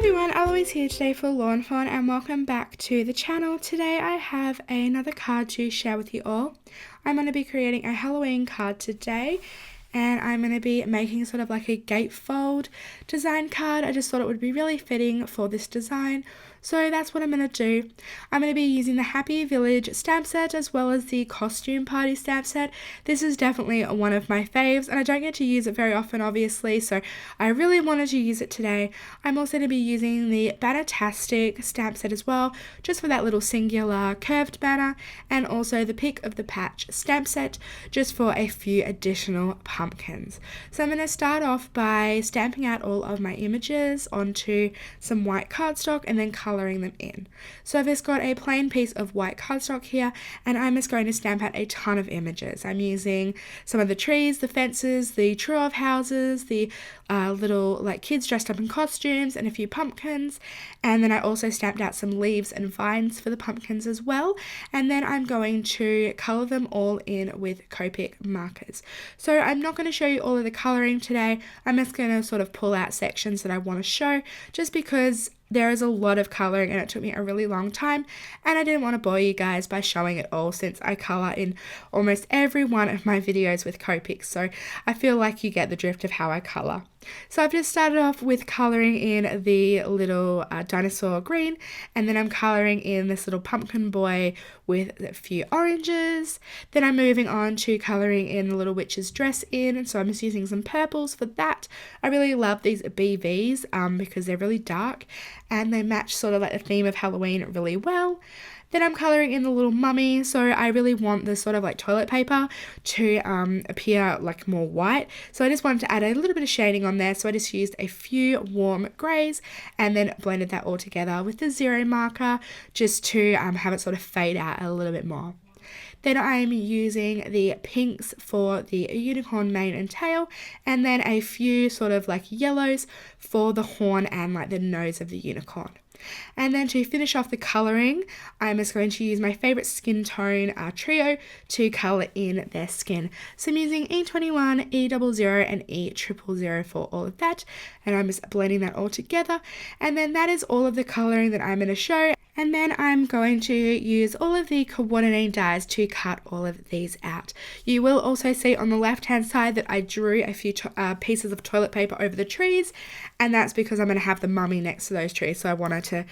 everyone, Eloise here today for Lawnfawn and welcome back to the channel. Today I have another card to share with you all. I'm going to be creating a Halloween card today and I'm going to be making sort of like a gatefold design card. I just thought it would be really fitting for this design. So that's what I'm going to do. I'm going to be using the Happy Village stamp set as well as the Costume Party stamp set. This is definitely one of my faves and I don't get to use it very often obviously, so I really wanted to use it today. I'm also going to be using the Bannertastic stamp set as well, just for that little singular curved banner, and also the Pick of the Patch stamp set, just for a few additional pumpkins. So I'm going to start off by stamping out all of my images onto some white cardstock and then colouring them in. So I've just got a plain piece of white cardstock here and I'm just going to stamp out a ton of images. I'm using some of the trees, the fences, the tree of houses, the little like kids dressed up in costumes and a few pumpkins, and then I also stamped out some leaves and vines for the pumpkins as well, and then I'm going to colour them all in with Copic markers. So I'm not going to show you all of the colouring today. I'm just going to sort of pull out sections that I want to show just because there is a lot of colouring and it took me a really long time and I didn't want to bore you guys by showing it all since I colour in almost every one of my videos with Copic, so I feel like you get the drift of how I colour. So I've just started off with colouring in the little dinosaur green, and then I'm colouring in this little pumpkin boy with a few oranges. Then I'm moving on to colouring in the little witch's dress in, so I'm just using some purples for that. I really love these BVs because they're really dark and they match sort of like the theme of Halloween really well. Then I'm colouring in the little mummy, so I really want this sort of like toilet paper to appear like more white. So I just wanted to add a little bit of shading on there, so I just used a few warm greys and then blended that all together with the 0 marker just to have it sort of fade out a little bit more. Then I'm using the pinks for the unicorn mane and tail, and then a few sort of like yellows for the horn and like the nose of the unicorn. And then to finish off the colouring, I'm just going to use my favourite skin tone trio to colour in their skin. So I'm using E21, E00 and E000 for all of that, and I'm just blending that all together. And then that is all of the colouring that I'm going to show. And then I'm going to use all of the coordinating dies to cut all of these out. You will also see on the left hand side that I drew a few pieces of toilet paper over the trees, and that's because I'm going to have the mummy next to those trees, so I wanted to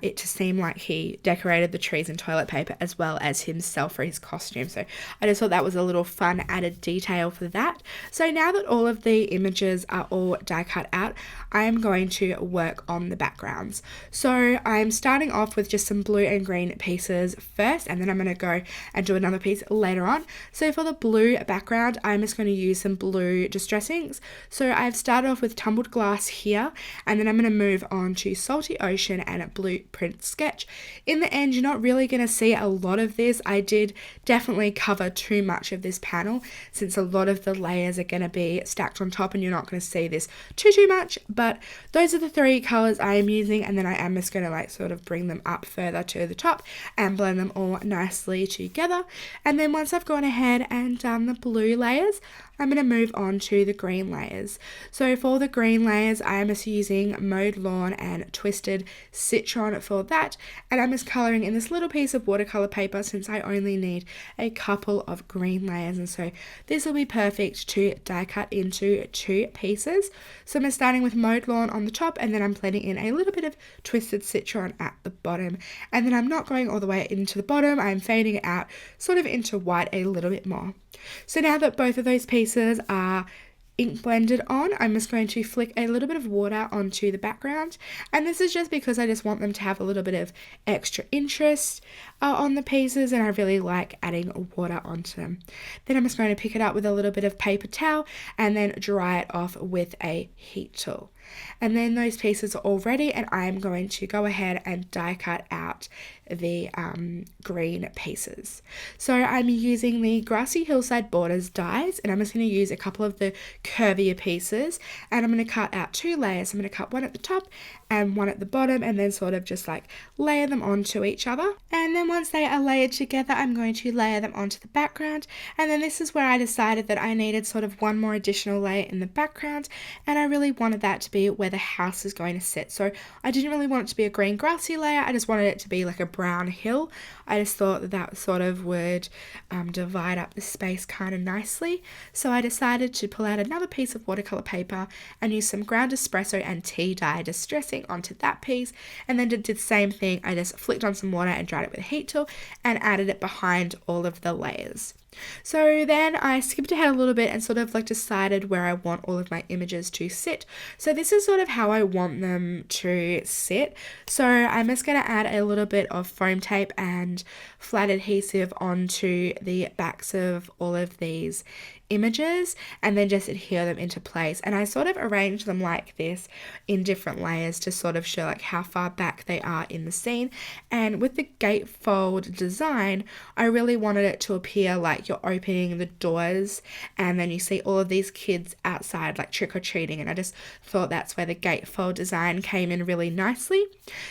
it to seem like he decorated the trees in toilet paper as well as himself for his costume. So I just thought that was a little fun added detail for that. So now that all of the images are all die cut out, I am going to work on the backgrounds. So I'm starting off with just some blue and green pieces first, and then I'm going to go and do another piece later on. So for the blue background, I'm just going to use some blue distress inks. So I've started off with Tumbled Glass here, and then I'm going to move on to Salty Ocean and a Blueprint Sketch. In the end, you're not really going to see a lot of this. I did definitely cover too much of this panel since a lot of the layers are going to be stacked on top and you're not going to see this too much, but those are the 3 colours I am using, and then I am just going to like sort of bring them up further to the top and blend them all nicely together. And then once I've gone ahead and done the blue layers, I'm going to move on to the green layers. So for the green layers, I am just using Mowed Lawn and Twisted Citron for that, and I'm just colouring in this little piece of watercolour paper since I only need a couple of green layers, and so this will be perfect to die cut into 2 pieces. So I'm starting with Mowed Lawn on the top, and then I'm blending in a little bit of Twisted Citron at the bottom, and then I'm not going all the way into the bottom, I'm fading it out sort of into white a little bit more. So now that both of those pieces are ink blended on, I'm just going to flick a little bit of water onto the background, and this is just because I just want them to have a little bit of extra interest on the pieces, and I really like adding water onto them. Then I'm just going to pick it up with a little bit of paper towel and then dry it off with a heat tool. And then those pieces are all ready, and I'm going to go ahead and die cut out the green pieces. So I'm using the Grassy Hillside Borders dies, and I'm just going to use a couple of the curvier pieces, and I'm going to cut out 2 layers. I'm going to cut one at the top and one at the bottom, and then sort of just like layer them onto each other. And then once they are layered together, I'm going to layer them onto the background, and then this is where I decided that I needed sort of one more additional layer in the background, and I really wanted that to be where the house is going to sit. So I didn't really want it to be a green grassy layer, I just wanted it to be like a brown hill. I just thought that that sort of would divide up the space kind of nicely. So I decided to pull out another piece of watercolor paper and use some ground espresso and tea dye distressing onto that piece, and then did the same thing. I just flicked on some water and dried it with a heat tool and added it behind all of the layers. So then I skipped ahead a little bit and sort of like decided where I want all of my images to sit. So this is sort of how I want them to sit. So I'm just going to add a little bit of foam tape and flat adhesive onto the backs of all of these images and then just adhere them into place. And I sort of arrange them like this in different layers to sort of show like how far back they are in the scene. And with the gatefold design, I really wanted it to appear like you're opening the doors and then you see all of these kids outside like trick-or-treating, and I just thought that's where the gatefold design came in really nicely.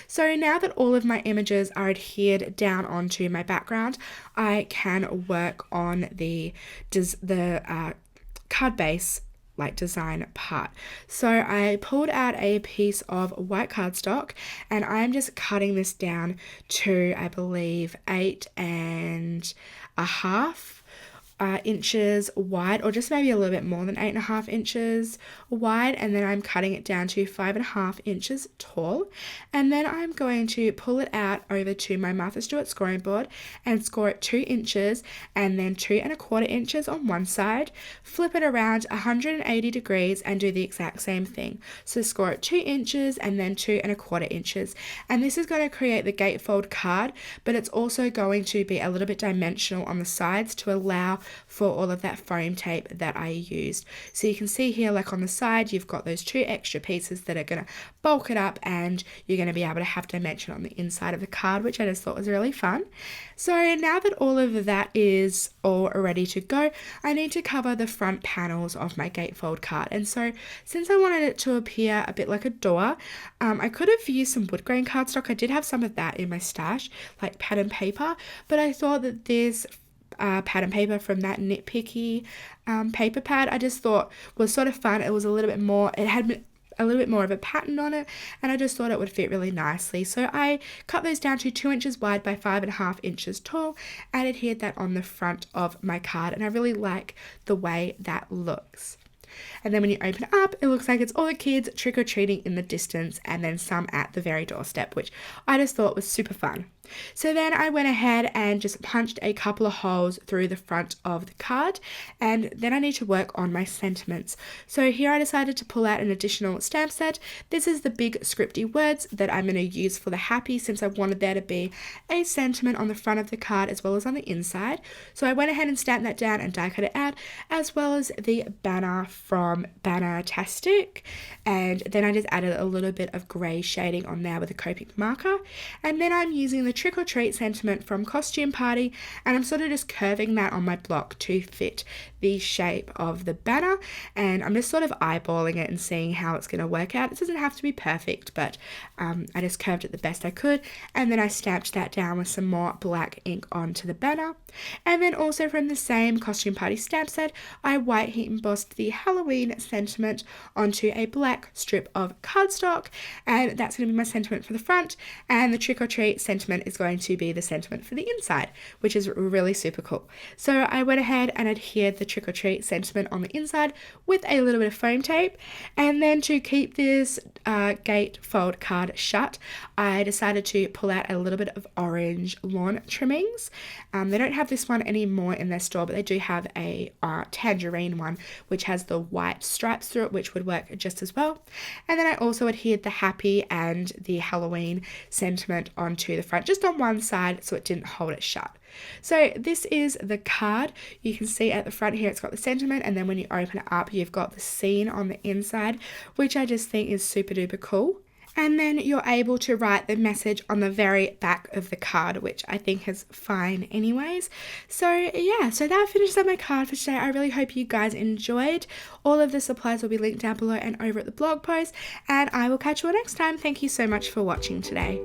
So now that all of my images are adhered down onto my background, I can work on the card base like design part. So I pulled out a piece of white cardstock and I'm just cutting this down to, I believe, 8.5 inches wide, or just maybe a little bit more than 8.5 inches wide, and then I'm cutting it down to 5.5 inches tall, and then I'm going to pull it out over to my Martha Stewart scoring board and score it 2 inches and then 2.25 inches on one side, flip it around 180 degrees and do the exact same thing. So score it 2 inches and then 2.25 inches, and this is going to create the gatefold card, but it's also going to be a little bit dimensional on the sides to allow for all of that foam tape that I used. So you can see here, like on the side, you've got those 2 extra pieces that are going to bulk it up, and you're going to be able to have dimension on the inside of the card, which I just thought was really fun. So now that all of that is all ready to go, I need to cover the front panels of my gatefold card. And so since I wanted it to appear a bit like a door, I could have used some wood grain cardstock. I did have some of that in my stash, like pattern paper, but I thought that this pattern paper from that Nitpicky paper pad, I just thought was sort of fun. It was a little bit more, it had a little bit more of a pattern on it, and I just thought it would fit really nicely. So I cut those down to 2 inches wide by 5.5 inches tall and adhered that on the front of my card, and I really like the way that looks. And then when you open it up, it looks like it's all the kids trick-or-treating in the distance and then some at the very doorstep, which I just thought was super fun. So then I went ahead and just punched a couple of holes through the front of the card, and then I need to work on my sentiments. So here I decided to pull out an additional stamp set. This is the big Scripty Words that I'm going to use for the happy, since I wanted there to be a sentiment on the front of the card as well as on the inside. So I went ahead and stamped that down and die cut it out, as well as the banner from Bannertastic, and then I just added a little bit of grey shading on there with a Copic marker, and then I'm using the Trick or Treat sentiment from Costume Party, and I'm sort of just curving that on my block to fit the shape of the banner, and I'm just sort of eyeballing it and seeing how it's going to work out. It doesn't have to be perfect, but I just curved it the best I could, and then I stamped that down with some more black ink onto the banner. And then also from the same Costume Party stamp set, I white heat embossed the Halloween sentiment onto a black strip of cardstock, and that's going to be my sentiment for the front, and the Trick or Treat sentiment is going to be the sentiment for the inside, which is really super cool. So I went ahead and adhered the Trick or Treat sentiment on the inside with a little bit of foam tape, and then to keep this gatefold card shut, I decided to pull out a little bit of orange lawn trimmings. They don't have this one anymore in their store, but they do have a tangerine one which has the white stripes through it, which would work just as well. And then I also adhered the happy and the Halloween sentiment onto the front, just on one side, so it didn't hold it shut. So this is the card. You can see at the front here it's got the sentiment, and then when you open it up you've got the scene on the inside, which I just think is super duper cool. And then you're able to write the message on the very back of the card, which I think is fine anyways. So yeah, so that finishes up my card for today. I really hope you guys enjoyed. All of the supplies will be linked down below and over at the blog post, and I will catch you all next time. Thank you so much for watching today.